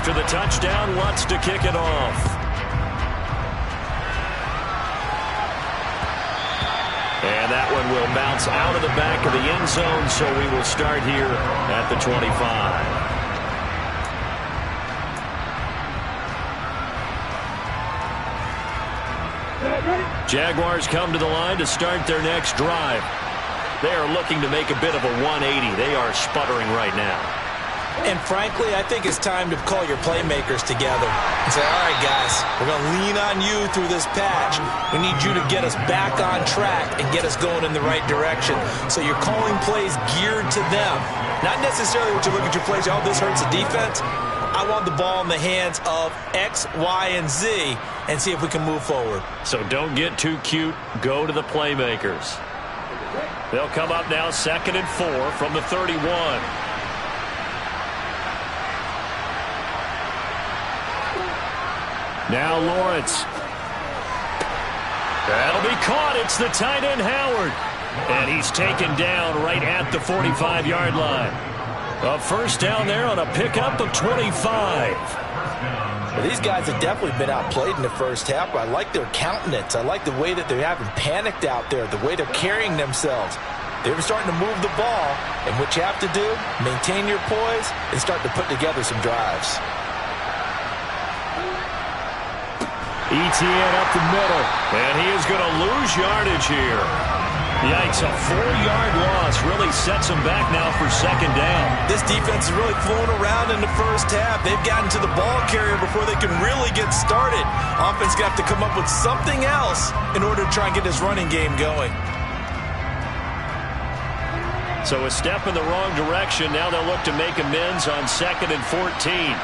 After the touchdown, Lutz to kick it off. And that one will bounce out of the back of the end zone, so we will start here at the 25. Jaguars come to the line to start their next drive. They are looking to make a bit of a 180. They are sputtering right now. And frankly, I think it's time to call your playmakers together and say, all right, guys, we're going to lean on you through this patch. We need you to get us back on track and get us going in the right direction. So you're calling plays geared to them. Not necessarily what you look at your plays, oh, this hurts the defense. I want the ball in the hands of X, Y, and Z and see if we can move forward. So don't get too cute. Go to the playmakers. They'll come up now 2nd and 4 from the 31. Now Lawrence. That'll be caught. It's the tight end Howard. And he's taken down right at the 45-yard line. A first down there on a pickup of 25. Well, these guys have definitely been outplayed in the first half. I like their countenance. I like the way that they're having panicked out there, the way they're carrying themselves. They're starting to move the ball, and what you have to do, maintain your poise and start to put together some drives. Etienne up the middle, and he is going to lose yardage here. Yikes, a 4-yard loss really sets him back now for 2nd down. This defense is really flown around in the first half. They've gotten to the ball carrier before they can really get started. Offense going to have to come up with something else in order to try and get this running game going. So a step in the wrong direction. Now they'll look to make amends on 2nd and 14.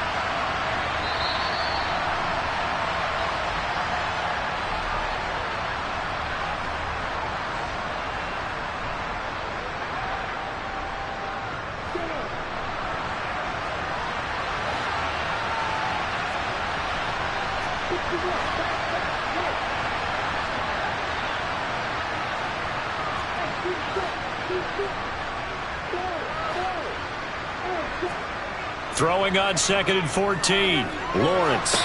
Throwing on 2nd and 14. Lawrence.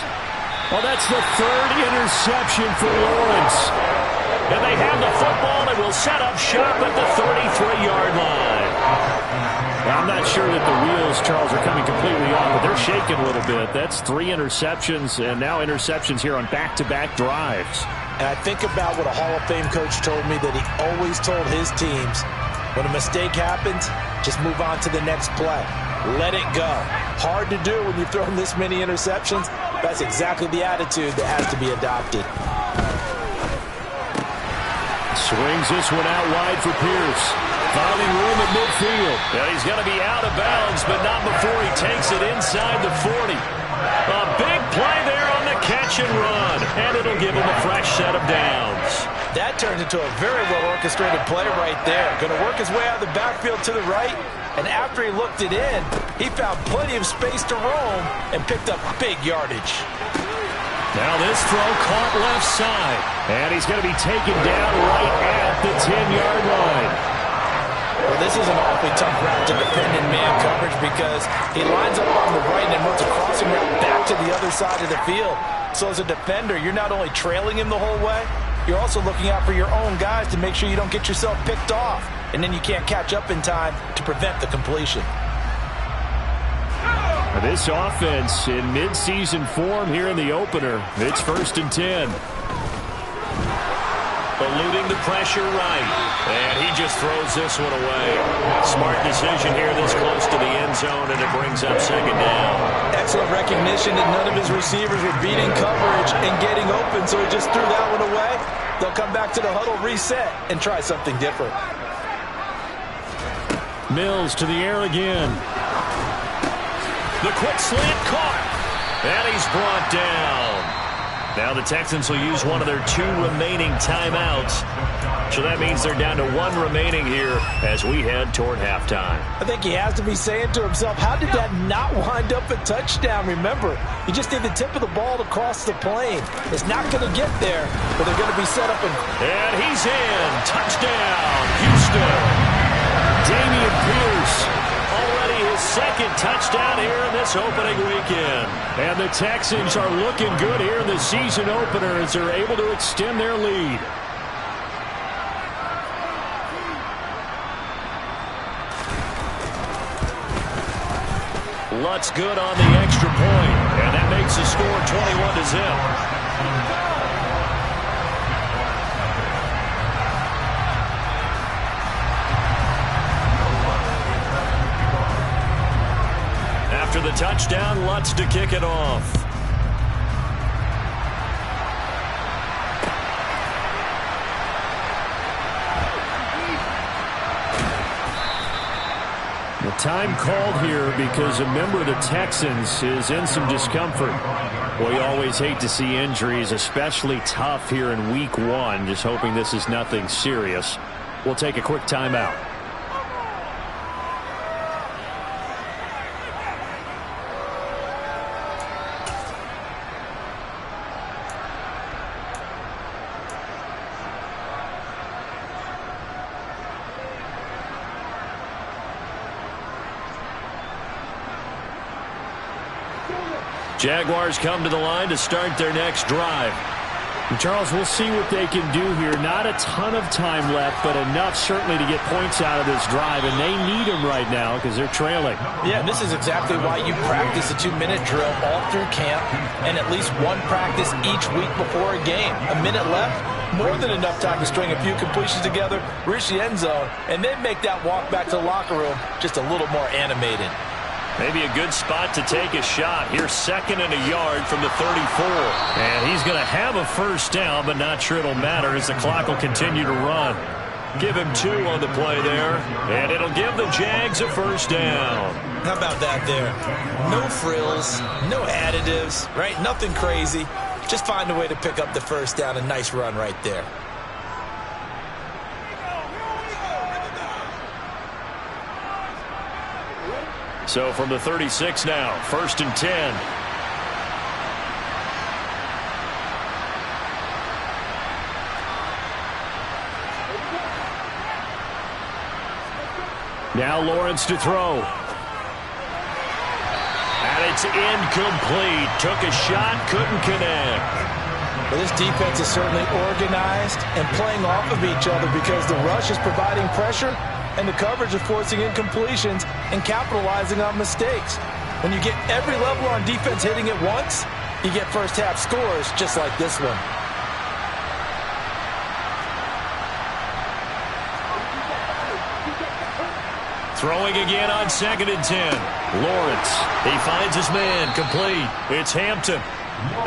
Well, that's the 3rd interception for Lawrence. And they have the football and will set up shop at the 33-yard line. Now, I'm not sure that the wheels, Charles, are coming completely off, but they're shaking a little bit. That's 3 interceptions, and now interceptions here on back-to-back drives. And I think about what a Hall of Fame coach told me that he always told his teams, when a mistake happens, just move on to the next play. Let it go. Hard to do when you've thrown this many interceptions. That's exactly the attitude that has to be adopted. Swings this one out wide for Pierce. Finding room at midfield. And he's going to be out of bounds, but not before he takes it inside the 40. A big play there on the catch and run. And it'll give him a fresh set of downs. That turned into a very well-orchestrated play right there. Going to work his way out of the backfield to the right. And after he looked it in, he found plenty of space to roam and picked up big yardage. Now this throw caught left side. And he's going to be taken down right at the 10-yard line. Well, this is an awfully tough route to defend in man coverage because he lines up on the right and then runs a crossing route back to the other side of the field. So as a defender, you're not only trailing him the whole way, you're also looking out for your own guys to make sure you don't get yourself picked off. And then you can't catch up in time to prevent the completion. This offense in midseason form here in the opener. It's 1st and 10. Eluding the pressure right. And he just throws this one away. Smart decision here this close to the end zone, and it brings up 2nd down. Excellent recognition that none of his receivers were beating coverage and getting open, so he just threw that one away. They'll come back to the huddle, reset, and try something different. Mills to the air again. The quick slant caught. And he's brought down. Now the Texans will use one of their 2 remaining timeouts. So that means they're down to 1 remaining here as we head toward halftime. I think he has to be saying to himself, how did that not wind up a touchdown? Remember, you just need the tip of the ball to cross the plane. It's not going to get there, but they're going to be set up. And he's in. Touchdown, Houston. Dameon Pierce, already his second touchdown here in this opening weekend. And the Texans are looking good here in the season opener as they're able to extend their lead. Lutz good on the extra point, and that makes the score 21-0. After the touchdown, Lutz to kick it off. The time called here because a member of the Texans is in some discomfort. Well, you always hate to see injuries, especially tough here in week one. Just hoping this is nothing serious. We'll take a quick timeout. Jaguars come to the line to start their next drive. And Charles, we'll see what they can do here. Not a ton of time left, but enough certainly to get points out of this drive, and they need them right now because they're trailing. Yeah, and this is exactly why you practice a 2-minute drill all through camp and at least one practice each week before a game. A minute left, more than enough time to string a few completions together, reach the end zone, and then make that walk back to the locker room just a little more animated. Maybe a good spot to take a shot. Here's 2nd and a yard from the 34. And he's going to have a first down, but not sure it'll matter as the clock will continue to run. Give him 2 on the play there, and it'll give the Jags a first down. How about that there? No frills, no additives, right? Nothing crazy. Just find a way to pick up the first down. A nice run right there. So from the 36 now, 1st and 10. Now Lawrence to throw. And it's incomplete. Took a shot, couldn't connect. Well, this defense is certainly organized and playing off of each other because the rush is providing pressure and the coverage is forcing incompletions and capitalizing on mistakes. When you get every level on defense hitting it once, you get first half scores just like this one. Throwing again on 2nd and 10. Lawrence, he finds his man, complete. It's Hampton.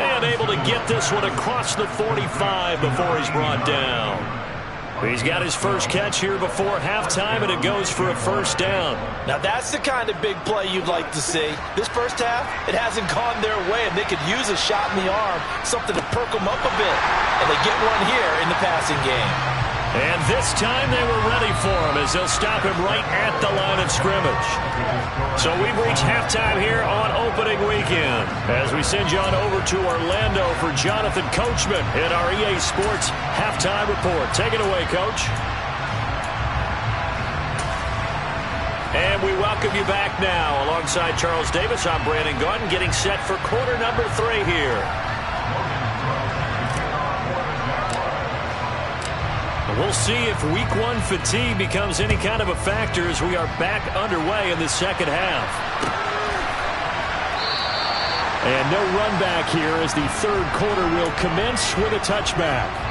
And able to get this one across the 45 before he's brought down. He's got his first catch here before halftime, and it goes for a first down. Now that's the kind of big play you'd like to see. This first half, it hasn't gone their way, and they could use a shot in the arm, something to perk them up a bit. And they get one here in the passing game. And this time they were ready for him as they'll stop him right at the line of scrimmage. So we've reached halftime here on opening weekend as we send you on over to Orlando for Jonathan Coachman in our EA Sports Halftime Report. Take it away, Coach. And we welcome you back now. Alongside Charles Davis, I'm Brandon Gaudin getting set for quarter number 3 here. We'll see if week 1 fatigue becomes any kind of a factor as we are back underway in the second half. And no run back here as the third quarter will commence with a touchback.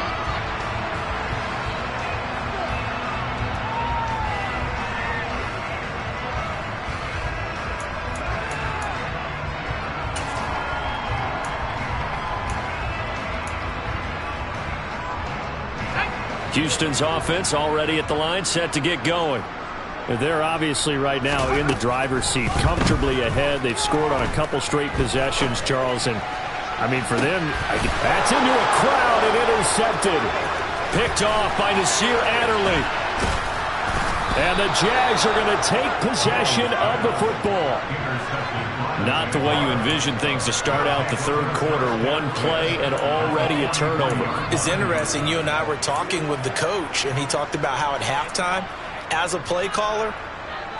Houston's offense already at the line, set to get going. They're obviously right now in the driver's seat, comfortably ahead. They've scored on a couple straight possessions, Charles. And, I mean, for them, that's into a crowd and intercepted. Picked off by Nasir Adderley. And the Jags are going to take possession of the football. Not the way you envision things to start out the third quarter. One play and already a turnover. It's interesting. You and I were talking with the coach, and he talked about how at halftime, as a play caller,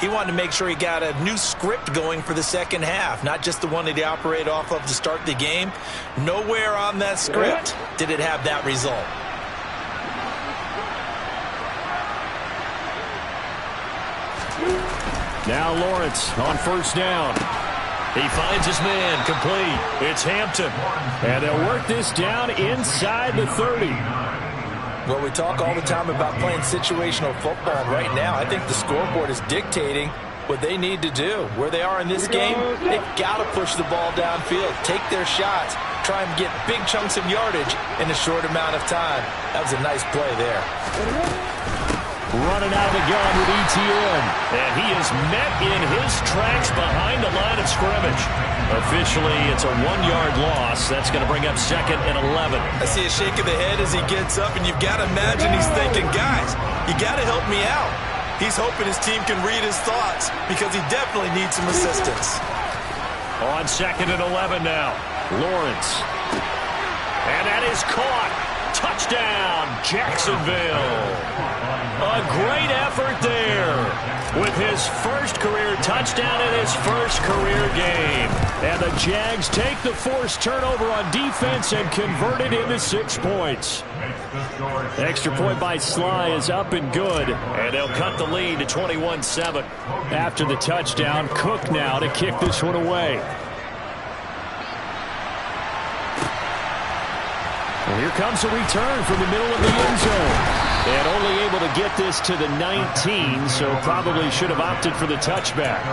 He wanted to make sure he got a new script going for the second half, not just the one that he operated off of to start the game. Nowhere on that script did it have that result. Now Lawrence on first down. He finds his man, complete. It's Hampton. And they'll work this down inside the 30. Well, we talk all the time about playing situational football. Right now, I think the scoreboard is dictating what they need to do. Where they are in this game, they've got to push the ball downfield, take their shots, try and get big chunks of yardage in a short amount of time. That was a nice play there. Running out of the gun with Etienne. And he is met in his tracks behind the line of scrimmage. Officially, it's a 1-yard loss. That's going to bring up 2nd and 11. I see a shake of the head as he gets up, and you've got to imagine he's thinking, guys, you got to help me out. He's hoping his team can read his thoughts because he definitely needs some assistance. On 2nd and 11 now. Lawrence. And that is caught. Touchdown, Jacksonville. A great effort there with his first career touchdown in his first career game. And the Jags take the forced turnover on defense and convert it into 6 points. Extra point by Sly is up and good. And they'll cut the lead to 21-7. After the touchdown, Cook now to kick this one away. Well, here comes a return from the middle of the end zone. And only able to get this to the 19, so probably should have opted for the touchback.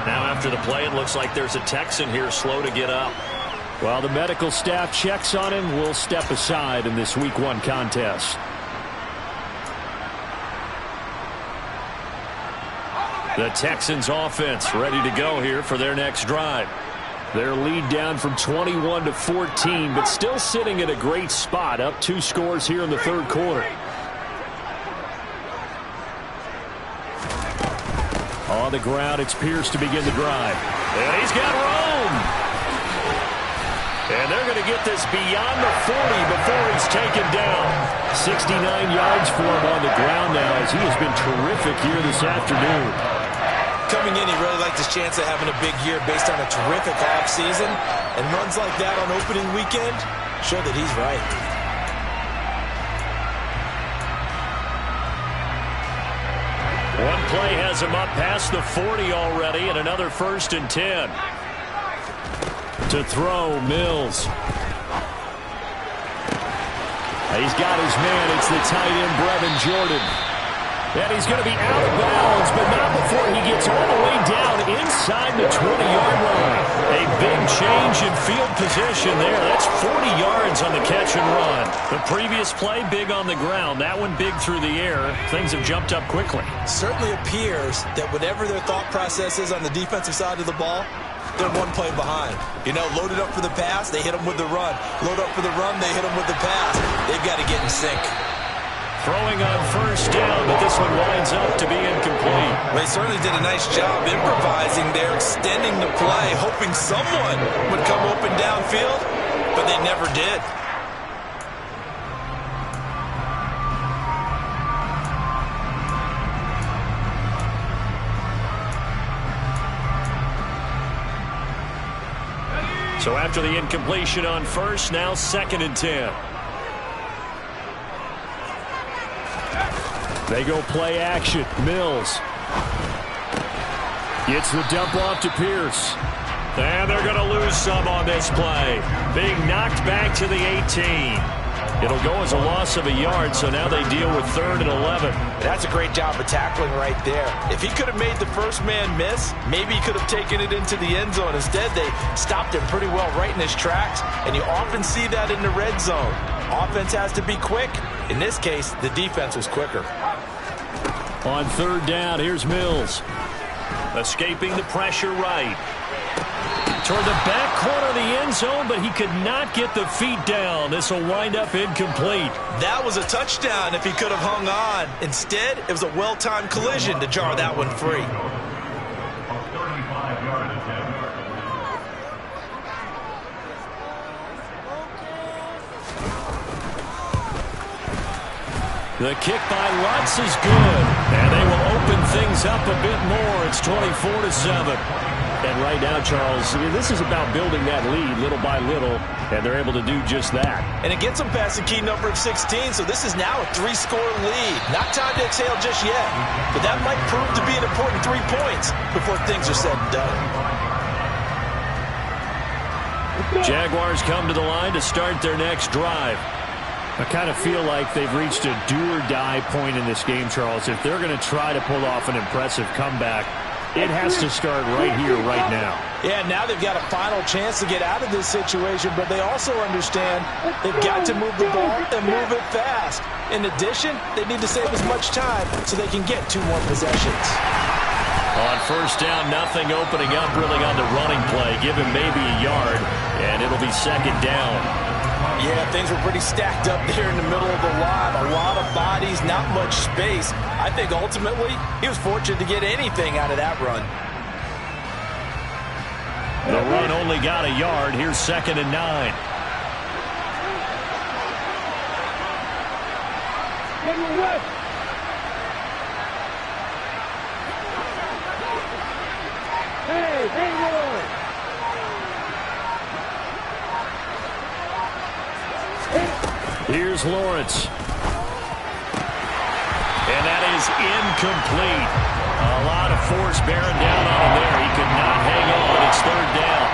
Now after the play, it looks like there's a Texan here slow to get up. Well, the medical staff checks on him. We'll step aside in this Week 1 contest. The Texans offense ready to go here for their next drive. Their lead down from 21 to 14, but still sitting at a great spot, up 2 scores here in the third quarter. On the ground, it's Pierce to begin the drive. And he's got room. And they're going to get this beyond the 40 before he's taken down. 69 yards for him on the ground now, as he has been terrific here this afternoon. Coming in, he really liked his chance of having a big year based on a terrific offseason. And runs like that on opening weekend show that he's right. One play has him up past the 40 already, and another 1st and 10. To throw, Mills. He's got his man. It's the tight end, Brevin Jordan. And he's going to be out of bounds, but not before he gets all the way down inside the 20-yard line. A big change in field position there. That's 40 yards on the catch and run. The previous play, big on the ground. That one big through the air. Things have jumped up quickly. Certainly appears that whatever their thought process is on the defensive side of the ball, they're one play behind. You know, loaded up for the pass, they hit them with the run. Load up for the run, they hit them with the pass. They've got to get in sync. Throwing on first down, but this one winds up to be incomplete. Well, they certainly did a nice job improvising there, extending the play, hoping someone would come open downfield, but they never did. So after the incompletion on first, now 2nd and 10. They go play action. Mills gets the dump off to Pierce. And they're going to lose some on this play. Being knocked back to the 18. It'll go as a loss of a yard, so now they deal with 3rd and 11. That's a great job of tackling right there. If he could have made the first man miss, maybe he could have taken it into the end zone. Instead, they stopped him pretty well right in his tracks, and you often see that in the red zone. Offense has to be quick. In this case, the defense was quicker. On 3rd down, here's Mills. Escaping the pressure right. Toward the back corner of the end zone, but he could not get the feet down. This will wind up incomplete. That was a touchdown if he could have hung on. Instead, it was a well-timed collision to jar that one free. The kick by Lutz is good. And they will open things up a bit more. It's 24-7. And right now, Charles, this is about building that lead little by little, and they're able to do just that. And it gets them past the key number of 16, so this is now a 3-score lead. Not time to exhale just yet, but that might prove to be an important 3 points before things are said and done. Jaguars come to the line to start their next drive. I kind of feel like they've reached a do-or-die point in this game, Charles. If they're going to try to pull off an impressive comeback, it has to start right here, right now. Yeah, now they've got a final chance to get out of this situation, but they also understand they've got to move the ball and move it fast. In addition, they need to save as much time so they can get 2 more possessions. On first down, nothing opening up really on the running play. Give him maybe a yard, and it'll be second down. Yeah, things were pretty stacked up there in the middle of the line. A lot of bodies, not much space. I think ultimately he was fortunate to get anything out of that run. The run only got a yard. Here's second and 9. Here's Lawrence. And that is incomplete. A lot of force bearing down on him there. He could not hang on. It's third down.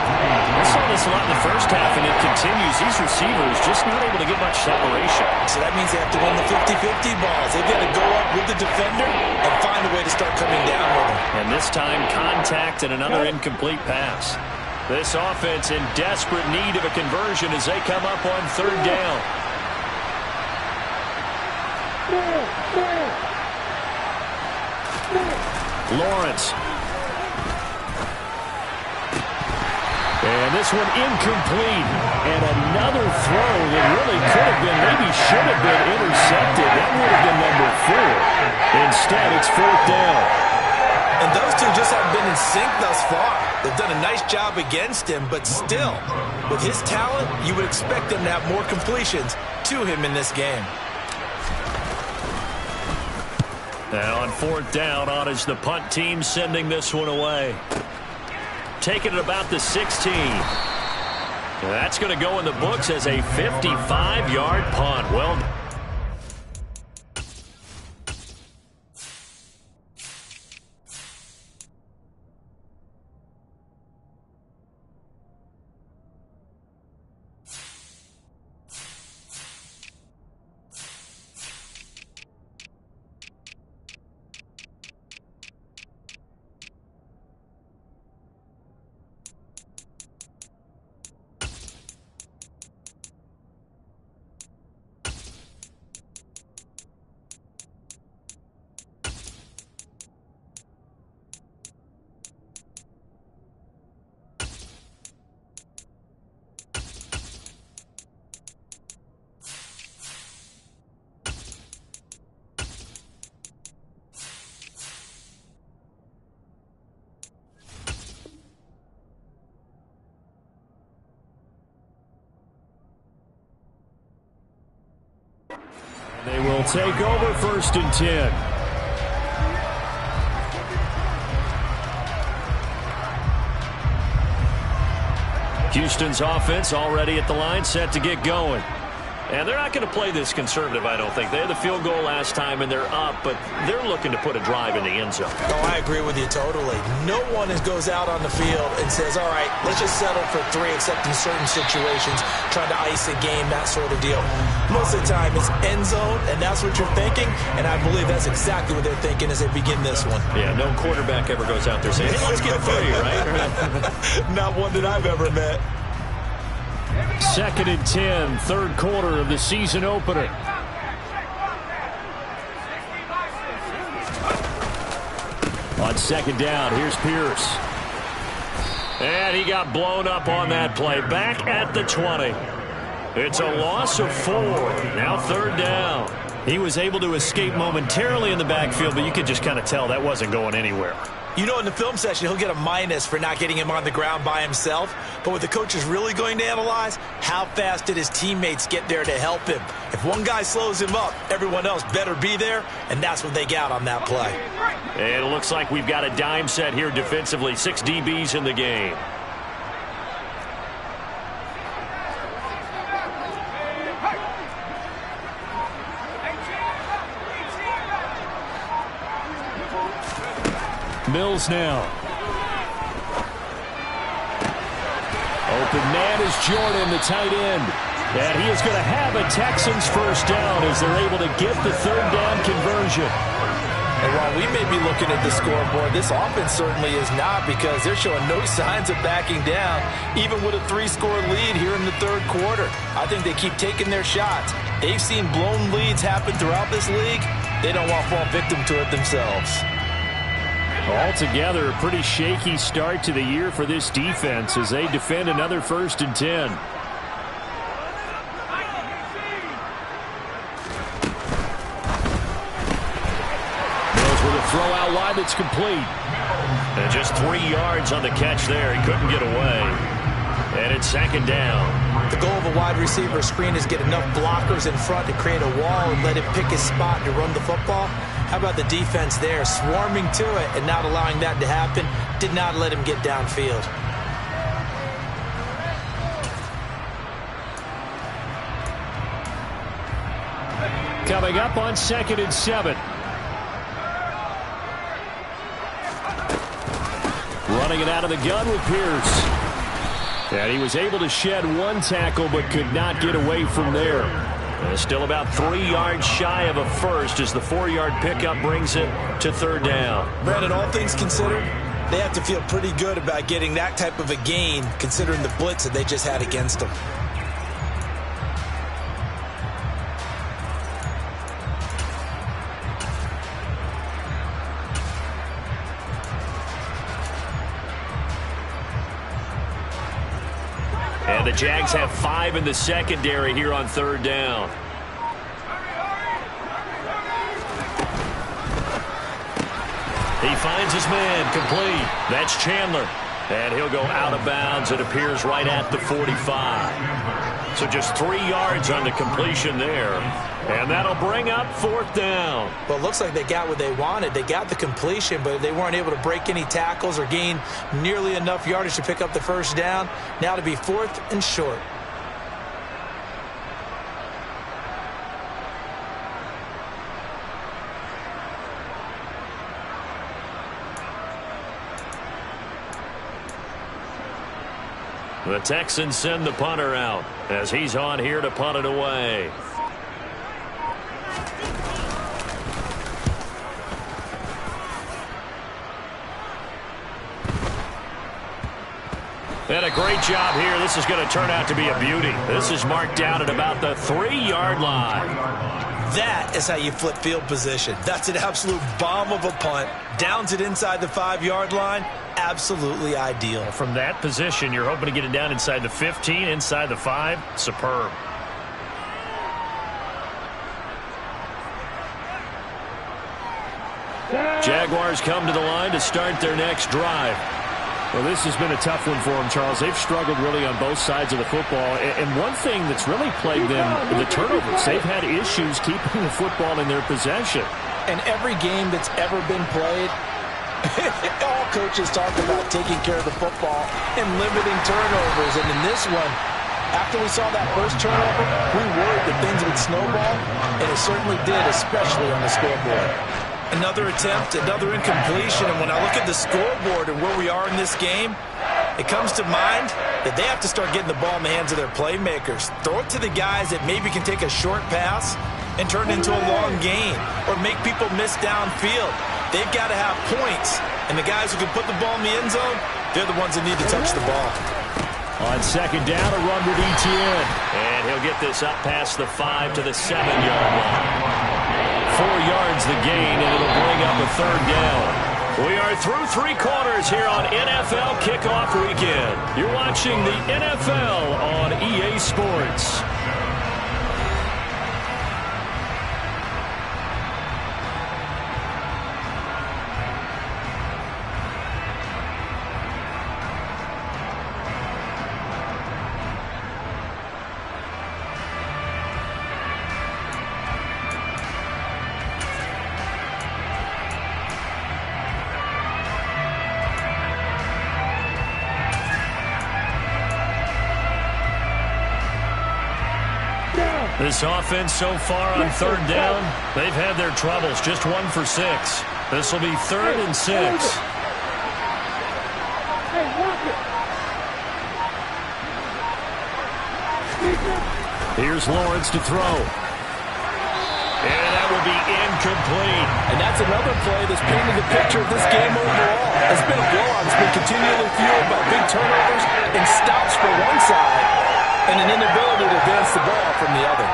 I saw this a lot in the first half, and it continues. These receivers just not able to get much separation. So that means they have to win the 50-50 balls. They've got to go up with the defender and find a way to start coming down with him. And this time, contact and another incomplete pass. This offense in desperate need of a conversion as they come up on third down. Lawrence. And this one incomplete. And another throw that really could have been, maybe should have been intercepted. That would have been number 4. Instead, it's fourth down. And those two just haven't been in sync thus far. They've done a nice job against him, but still, with his talent, you would expect them to have more completions to him in this game. Now on fourth down, on is the punt team sending this one away. Taking it about the 16. That's going to go in the books as a 55-yard punt. Well, they will take over first and 10. Houston's offense already at the line, set to get going. And they're not going to play this conservative, I don't think. They had the field goal last time, and they're up, but they're looking to put a drive in the end zone. Oh, I agree with you totally. No one goes out on the field and says, all right, let's just settle for 3, except in certain situations, trying to ice a game, that sort of deal. Most of the time, it's end zone, and that's what you're thinking, and I believe that's exactly what they're thinking as they begin this one. Yeah, no quarterback ever goes out there saying, hey, let's get 3, right? Not one that I've ever met. Second and 10, third quarter of the season opener. On second down, here's Pierce. And he got blown up on that play. Back at the 20. It's a loss of 4. Now third down. He was able to escape momentarily in the backfield, but you could just kind of tell that wasn't going anywhere. You know, in the film session, he'll get a minus for not getting him on the ground by himself. But what the coach is really going to analyze, how fast did his teammates get there to help him? If one guy slows him up, everyone else better be there, and that's what they got on that play. And it looks like we've got a dime set here defensively. 6 DBs in the game. Mills now. Open man is Jordan, the tight end. And he is going to have a Texans first down as they're able to get the third down conversion. And while we may be looking at the scoreboard, this offense certainly is not, because they're showing no signs of backing down, even with a 3-score lead here in the third quarter. I think they keep taking their shots. They've seen blown leads happen throughout this league. They don't want to fall victim to it themselves. Altogether, a pretty shaky start to the year for this defense as they defend another 1st and 10. Mills with a throw out wide that's complete. And just 3 yards on the catch there. He couldn't get away. And it's 2nd down. The goal of a wide receiver screen is get enough blockers in front to create a wall and let him pick his spot to run the football. How about the defense there, swarming to it and not allowing that to happen? Did not let him get downfield. Coming up on 2nd and 7. Running it out of the gun with Pierce. And he was able to shed 1 tackle but could not get away from there. Still about 3 yards shy of a first as the 4-yard pickup brings it to 3rd down. Brandon, all things considered, they have to feel pretty good about getting that type of a gain considering the blitz that they just had against them. And the Jags have 5 in the secondary here on 3rd down. He finds his man complete. That's Chandler. And he'll go out of bounds. It appears right at the 45. So just 3 yards on the completion there. And that'll bring up 4th down. Well, it looks like they got what they wanted. They got the completion, but they weren't able to break any tackles or gain nearly enough yardage to pick up the first down. Now to be 4th and short. The Texans send the punter out as he's on here to punt it away. And a great job here. This is going to turn out to be a beauty. This is marked down at about the 3-yard line. That is how you flip field position. That's an absolute bomb of a punt. Downs it inside the 5-yard line. Absolutely ideal. From that position, you're hoping to get it down inside the 15, inside the 5. Superb. Jaguars come to the line to start their next drive. Well, this has been a tough one for them, Charles. They've struggled really on both sides of the football. And one thing that's really plagued them, the turnovers. They've had issues keeping the football in their possession. And every game that's ever been played, all coaches talk about taking care of the football and limiting turnovers. And in this one, after we saw that first turnover, we worried that things would snowball, and it certainly did, especially on the scoreboard. Another attempt, another incompletion, and when I look at the scoreboard and where we are in this game, it comes to mind that they have to start getting the ball in the hands of their playmakers. Throw it to the guys that maybe can take a short pass and turn it into a long gain or make people miss downfield. They've got to have points, and the guys who can put the ball in the end zone, they're the ones that need to touch the ball. On 2nd down, a run with Etienne. And he'll get this up past the 5 to the 7-yard line. 4 yards the gain, and it'll bring up a 3rd down. We are through 3 quarters here on NFL Kickoff Weekend. You're watching the NFL on EA Sports. This offense so far on third down, they've had their troubles. Just 1 for 6. This will be 3rd and 6. Here's Lawrence to throw. And that will be incomplete. And that's another play that's painted the picture of this game overall. It's been a blowout. It's been continually fueled by big turnovers and stops for one side and an inability to advance the ball from the other.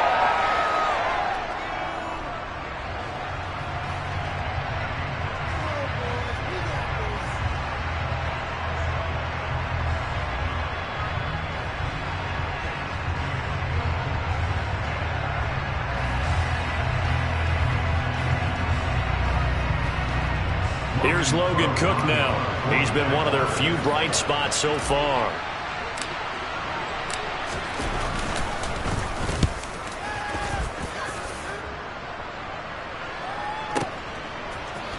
Here's Logan Cook now. He's been one of their few bright spots so far.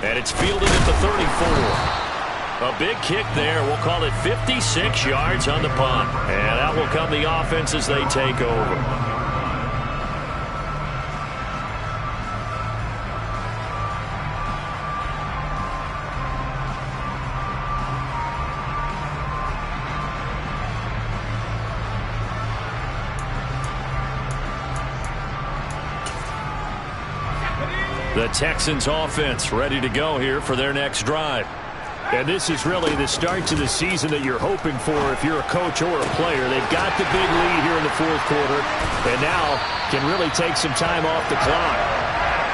And it's fielded at the 34. A big kick there. We'll call it 56 yards on the punt. And out will come the offense as they take over. The Texans offense ready to go here for their next drive. And this is really the start to the season that you're hoping for if you're a coach or a player. They've got the big lead here in the 4th quarter and now can really take some time off the clock.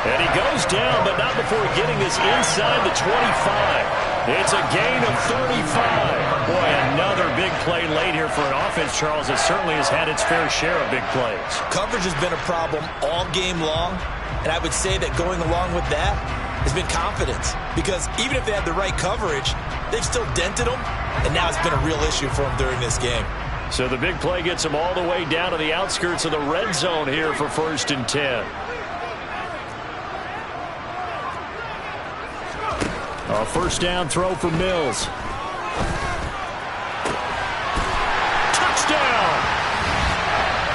And he goes down, but not before getting this inside the 25. It's a gain of 35. Boy, another big play late here for an offense, Charles, that certainly has had its fair share of big plays. Coverage has been a problem all game long. And I would say that going along with that has been confidence. Because even if they had the right coverage, they've still dented them. And now it's been a real issue for them during this game. So the big play gets them all the way down to the outskirts of the red zone here for 1st and 10. A 1st down throw for Mills. Touchdown!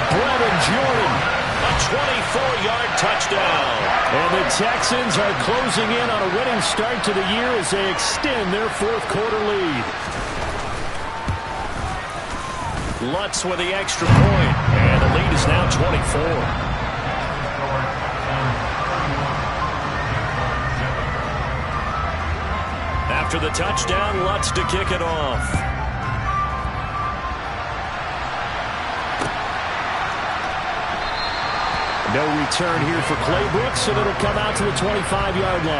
Brevin Jordan. A 24-yard touchdown. And the Texans are closing in on a winning start to the year as they extend their 4th quarter lead. Lutz with the extra point, and the lead is now 24. After the touchdown, Lutz to kick it off. No return here for Clay Brooks, and it'll come out to the 25-yard line.